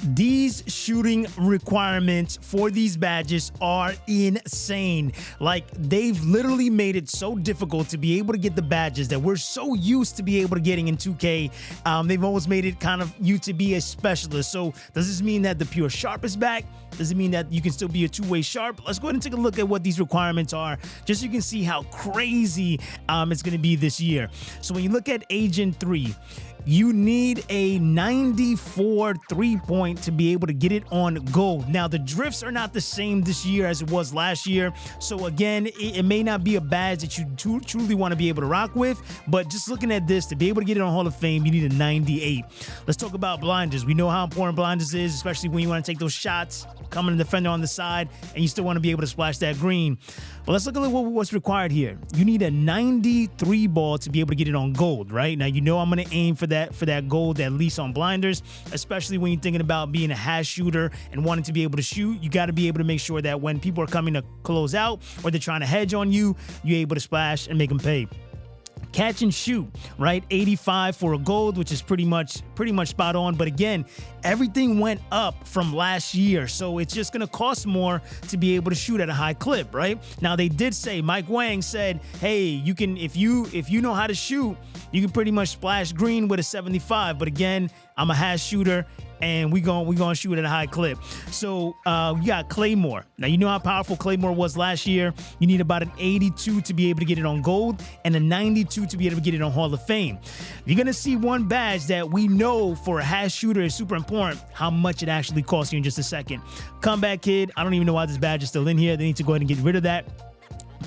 These shooting requirements for these badges are insane. Like, they've literally made it so difficult to be able to get the badges that we're so used to be able to getting in 2K. They've always made it kind of you to be a specialist. So does this mean that the pure sharp is back? Does it mean that you can still be a two-way sharp? Let's go ahead and take a look at what these requirements are, just so you can see how crazy it's going to be this year. So when you look at Agent 3, you need a 94 3-point to be able to get it on gold. Now, the drifts are not the same this year as it was last year. So again, it may not be a badge that you truly want to be able to rock with, but just looking at this, to be able to get it on Hall of Fame, you need a 98. Let's talk about blinders. We know how important blinders is, especially when you want to take those shots, coming to defender on the side, and you still want to be able to splash that green. But let's look at what's required here. You need a 93 ball to be able to get it on gold, right? Now, you know I'm going to aim for that gold, at least on blinders, especially when you're thinking about being a hash shooter and wanting to be able to shoot. You got to be able to make sure that when people are coming to close out or they're trying to hedge on you, you're able to splash and make them pay. Catch and shoot, right? 85 for a gold, which is pretty much spot on. But again, everything went up from last year, so it's just going to cost more to be able to shoot at a high clip, right? Now, they did say, Mike Wang said, hey, you can, if you know how to shoot, you can pretty much splash green with a 75. But again, I'm a hash shooter, and we gonna shoot at a high clip. So you got Claymore. Now, you know how powerful Claymore was last year. You need about an 82 to be able to get it on gold and a 92 to be able to get it on Hall of Fame. You're gonna see one badge that we know for a hash shooter is super important, how much it actually costs you in just a second. Comeback Kid, I don't even know why this badge is still in here. They need to go ahead and get rid of that.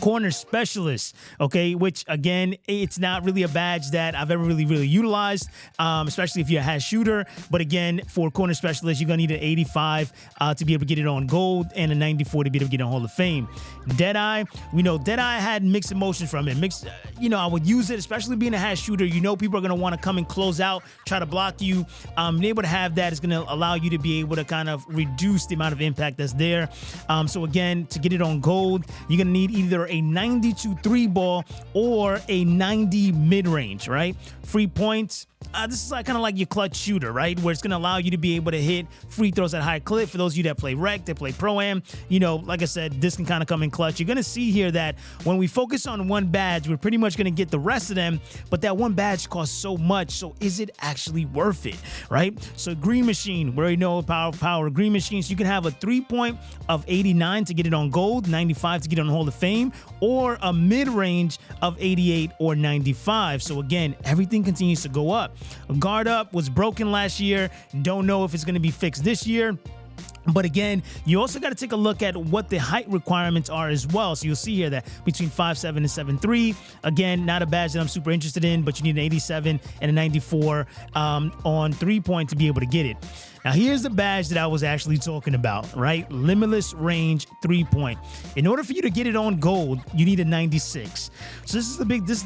Corner specialist, okay, which again, it's not really a badge that I've ever really utilized, especially if you're a hash shooter. But again, for corner specialist, you're gonna need an 85 to be able to get it on gold and a 94 to be able to get it on Hall of Fame. Deadeye, we know Deadeye had mixed emotions from it. I would use it, especially being a hash shooter. You know, people are gonna want to come and close out, try to block you. Being able to have that is gonna allow you to be able to kind of reduce the amount of impact that's there. So again, to get it on gold, you're gonna need either a 92 3 ball or a 90 mid-range, right? Free points. This is kind of like your clutch shooter, right? Where it's going to allow you to be able to hit free throws at high clip. For those of you that play rec, that play pro-am, like I said, this can kind of come in clutch. You're going to see here that when we focus on one badge, we're pretty much going to get the rest of them, but that one badge costs so much. So is it actually worth it, right? So Green Machine, we already know power Green Machine. So you can have a 3-point of 89 to get it on gold, 95 to get it on Hall of Fame, or a mid-range of 88 or 95. So again, everything continues to go up. Guard Up was broken last year. Don't know if it's going to be fixed this year. But again, you also got to take a look at what the height requirements are as well. So you'll see here that between 5'7" and 7'3", again, not a badge that I'm super interested in, but you need an 87 and a 94 on 3-point to be able to get it. Now, here's the badge that I was actually talking about, right? Limitless range 3-point. In order for you to get it on gold, you need a 96. So this is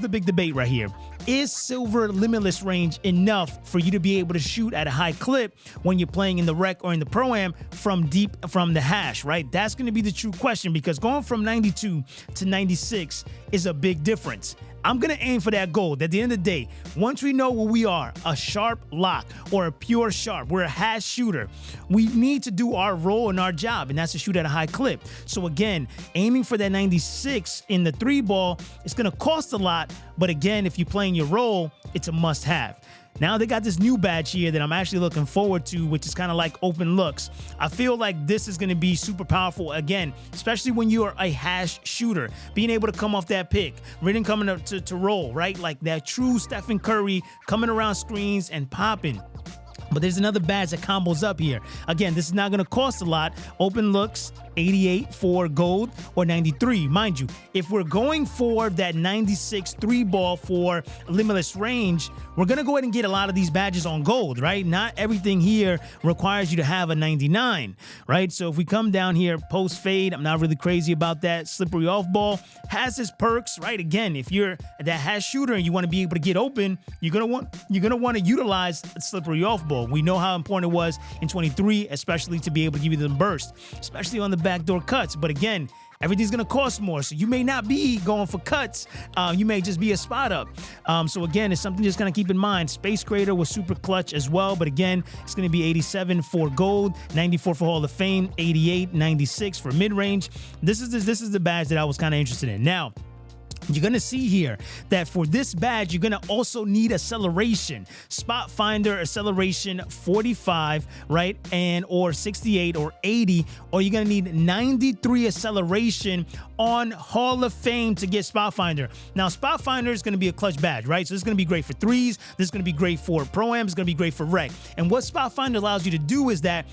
the big debate right here. Is silver limitless range enough for you to be able to shoot at a high clip when you're playing in the rec or in the pro-am from deep from the hash, right? That's going to be the true question, because going from 92 to 96 is a big difference. I'm going to aim for that gold. At the end of the day, once we know what we are, a sharp lock or a pure sharp, we're a hash shooter, we need to do our role and our job, and that's to shoot at a high clip. So again, aiming for that 96 in the 3-ball, it's going to cost a lot, but again, if you're playing your role, it's a must-have. Now they got this new badge here that I'm actually looking forward to, which is kind of like open looks. I feel like this is going to be super powerful again, especially when you are a hash shooter. Being able to come off that pick, Ridden coming up to roll, right? Like that true Stephen Curry coming around screens and popping. But there's another badge that combos up here. Again, this is not going to cost a lot. Open looks, 88 for gold or 93. Mind you, if we're going for that 96 3-ball for limitless range, we're going to go ahead and get a lot of these badges on gold, right? Not everything here requires you to have a 99, right? So if we come down here, post fade, I'm not really crazy about that. Slippery off ball has its perks, right? Again, if you're that hash shooter and you want to be able to get open, you're going to want to utilize slippery off ball. We know how important it was in 23, especially to be able to give you the burst, especially on the backdoor cuts. But again, everything's gonna cost more. So you may not be going for cuts. You may just be a spot up. So again, it's something just gonna keep in mind. Space Creator was super clutch as well, but again, it's gonna be 87 for gold, 94 for Hall of Fame, 88, 96 for mid range. This is the badge that I was kind of interested in. Now, you're gonna see here that for this badge, you're gonna also need acceleration. Spot Finder acceleration 45, right? And or 68 or 80, or you're gonna need 93 acceleration on Hall of Fame to get Spot Finder. Now, Spot Finder is gonna be a clutch badge, right? So this is gonna be great for threes. This is gonna be great for Pro-Am. It's gonna be great for rec. And what Spot Finder allows you to do is that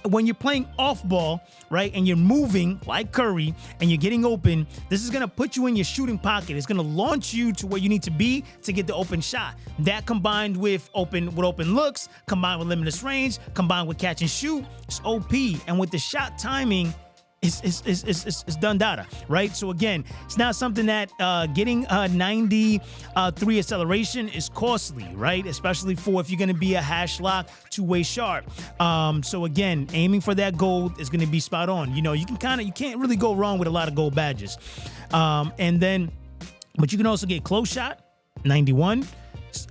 when you're playing off ball, right, and you're moving like Curry and you're getting open, this is gonna put you in your shooting pocket. It's gonna launch you to where you need to be to get the open shot. That combined with open looks, combined with limitless range, combined with catch and shoot, it's OP. And with the shot timing, it's done data, right? So again, it's not something that getting 93 acceleration is costly, right? Especially for if you're going to be a hash lock two-way sharp. So again, aiming for that gold is going to be spot on. You know, you can't really go wrong with a lot of gold badges. But you can also get close shot 91.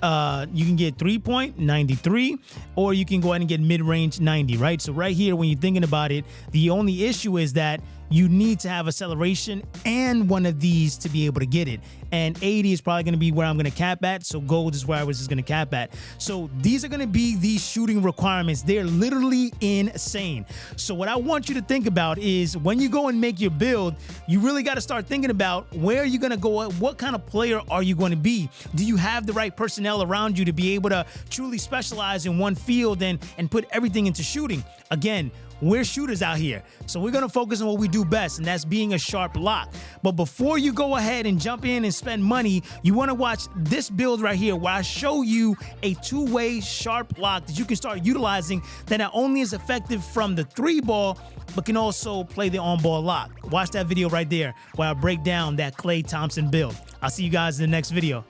You can get 3-point 93, or you can go ahead and get mid-range 90, right? So right here, when you're thinking about it, the only issue is that you need to have acceleration and one of these to be able to get it. And 80 is probably going to be where I'm going to cap at. So gold is where I was just going to cap at. So these are going to be these shooting requirements. They're literally insane. So what I want you to think about is when you go and make your build, you really got to start thinking about where you're going to go. What kind of player are you going to be? Do you have the right personnel around you to be able to truly specialize in one field and put everything into shooting? Again, we're shooters out here, so we're gonna focus on what we do best, and that's being a sharp lock. But before you go ahead and jump in and spend money, you wanna watch this build right here where I show you a two-way sharp lock that you can start utilizing that not only is effective from the 3-ball, but can also play the on-ball lock. Watch that video right there where I break down that Klay Thompson build. I'll see you guys in the next video.